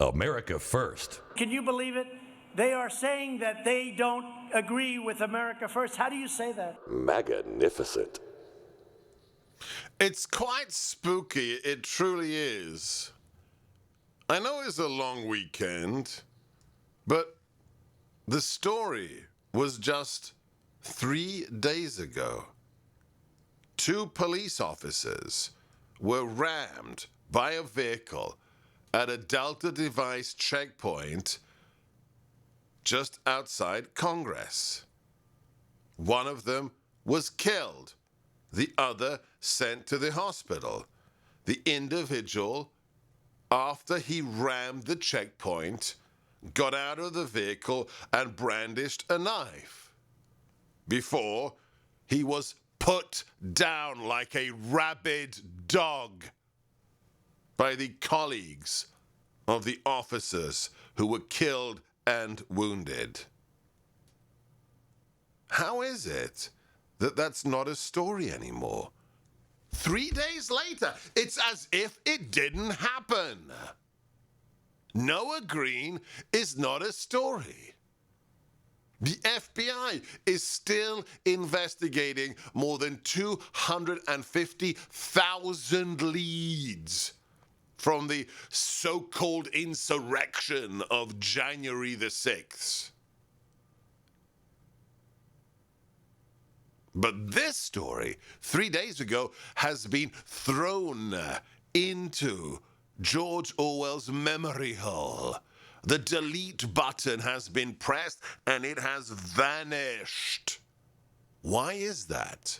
America first. Can you believe it? They are saying that they don't agree with America first. How do you say that? Magnificent. It's quite spooky, it truly is. I know it's a long weekend, but the story was just 3 days ago. 2 police officers were rammed by a vehicle at a Delta device checkpoint just outside Congress. One of them was killed, the other sent to the hospital. The individual, after he rammed the checkpoint, got out of the vehicle and brandished a knife before he was put down like a rabid dog by the colleagues of the officers who were killed and wounded. How is it that that's not a story anymore? 3 days later, it's as if it didn't happen. Noah Green is not a story. The FBI is still investigating more than 250,000 leads from the so-called insurrection of January the 6th. But this story, 3 days ago, has been thrown into George Orwell's memory hole. The delete button has been pressed and it has vanished. Why is that?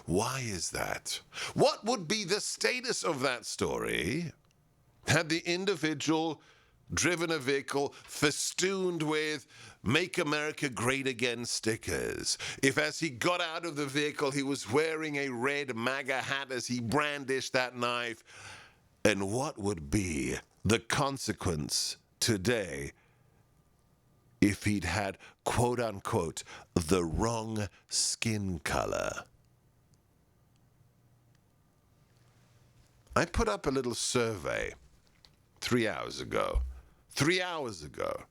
Why is that? What would be the status of that story had the individual driven a vehicle festooned with "Make America Great Again" stickers? If as he got out of the vehicle he was wearing a red MAGA hat as he brandished that knife? And what would be the consequence today if he'd had, quote unquote, the wrong skin color? I put up a little survey 3 hours ago. 3 hours ago.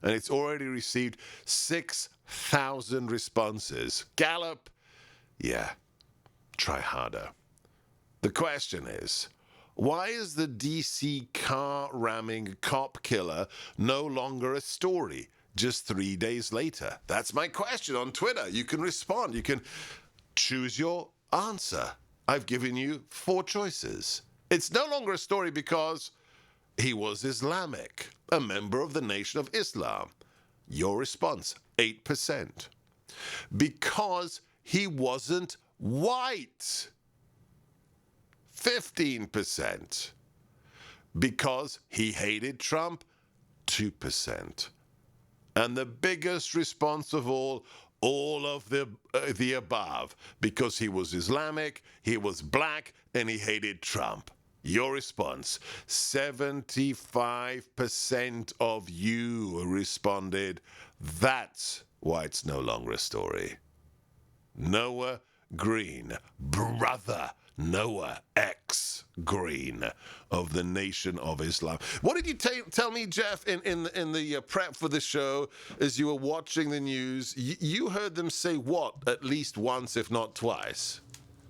And it's already received 6,000 responses. Gallup, yeah, try harder. The question is, why is the DC car ramming cop killer no longer a story just 3 days later? That's my question on Twitter. You can respond. You can choose your answer. I've given you 4 choices. It's no longer a story because he was Islamic, a member of the Nation of Islam. Your response, 8%. Because he wasn't white, 15%. Because he hated Trump, 2%. And the biggest response of all of the above, because he was Islamic, he was black, and he hated Trump. Your response, 75% of you responded, that's why it's no longer a story. Noah Green, brother Noah X Green of the Nation of Islam. What did you tell me, Jeff, in the prep for the show as you were watching the news? You heard them say what at least once, if not twice?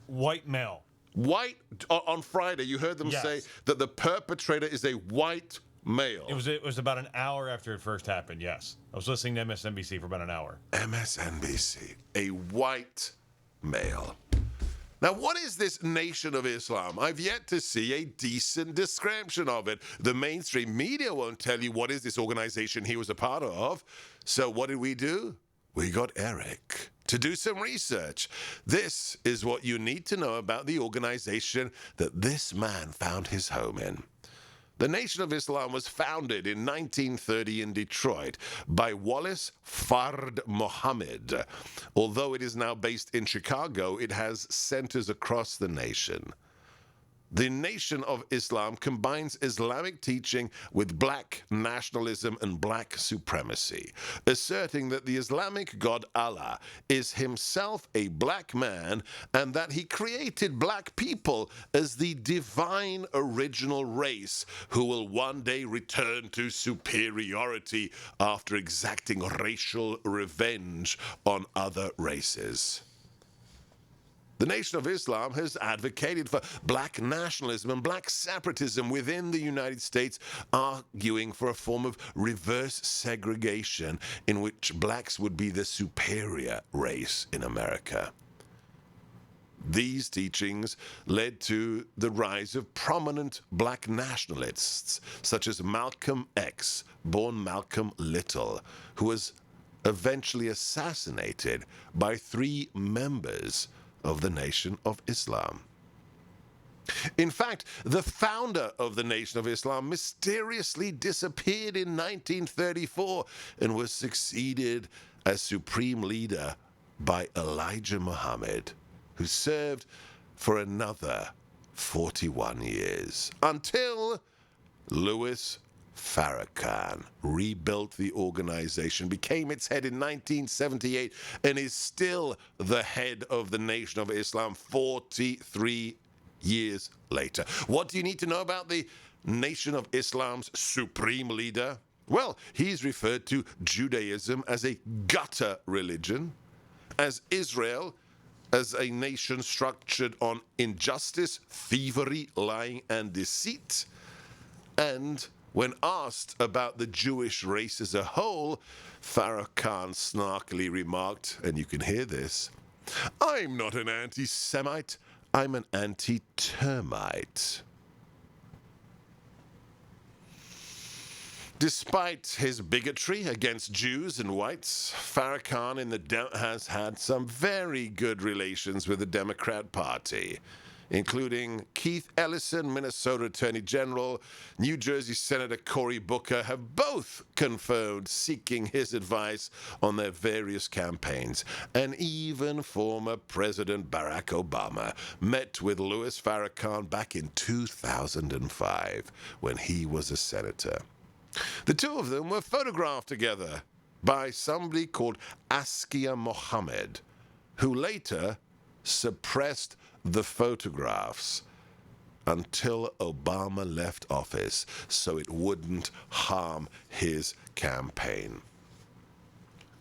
White male. White, on Friday, you heard them say that the perpetrator is a white male. It was about an hour after it first happened, yes. I was listening to MSNBC for about an hour. MSNBC, a white male. Now, what is this Nation of Islam? I've yet to see a decent description of it. The mainstream media won't tell you what is this organization he was a part of. So what did we do? We got Eric to do some research. This is what you need to know about the organization that this man found his home in. The Nation of Islam was founded in 1930 in Detroit by Wallace Fard Muhammad. Although it is now based in Chicago, it has centers across the nation. the Nation of Islam combines Islamic teaching with black nationalism and black supremacy, asserting that the Islamic God Allah is himself a black man and that he created black people as the divine original race who will one day return to superiority after exacting racial revenge on other races. The Nation of Islam has advocated for black nationalism and black separatism within the United States, arguing for a form of reverse segregation in which blacks would be the superior race in America. These teachings led to the rise of prominent black nationalists, such as Malcolm X, born Malcolm Little, who was eventually assassinated by 3 members of the Nation of Islam. In fact, the founder of the Nation of Islam mysteriously disappeared in 1934 and was succeeded as supreme leader by Elijah Muhammad, who served for another 41 years, until Louis Farrakhan rebuilt the organization, became its head in 1978, and is still the head of the Nation of Islam 43 years later. What do you need to know about the Nation of Islam's supreme leader? Well, he's referred to Judaism as a gutter religion, as Israel as a nation structured on injustice, thievery, lying, and deceit, and when asked about the Jewish race as a whole, Farrakhan snarkily remarked, and you can hear this, "I'm not an anti-Semite, I'm an anti-termite." Despite his bigotry against Jews and whites, Farrakhan has had some very good relations with the Democrat Party, including Keith Ellison, Minnesota Attorney General, New Jersey Senator Cory Booker, have both confirmed seeking his advice on their various campaigns. And even former President Barack Obama met with Louis Farrakhan back in 2005 when he was a senator. The two of them were photographed together by somebody called Askia Mohammed, who later suppressed the photographs until Obama left office so it wouldn't harm his campaign.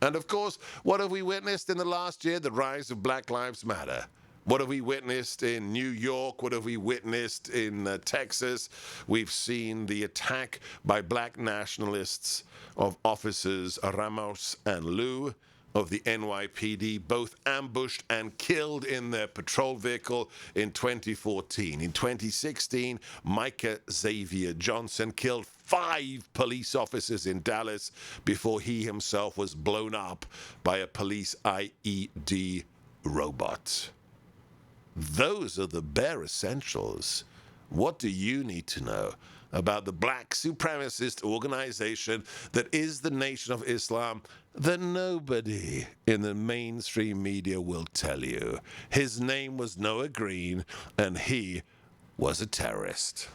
And of course, what have we witnessed in the last year? The rise of Black Lives Matter. What have we witnessed in New York? What have we witnessed in Texas? We've seen the attack by black nationalists of officers Ramos and Liu of the NYPD, both ambushed and killed in their patrol vehicle in 2014. In 2016, Micah Xavier Johnson killed 5 police officers in Dallas before he himself was blown up by a police IED robot. Those are the bare essentials. What do you need to know about the black supremacist organization that is the Nation of Islam that nobody in the mainstream media will tell you? His name was Noah Green, and he was a terrorist.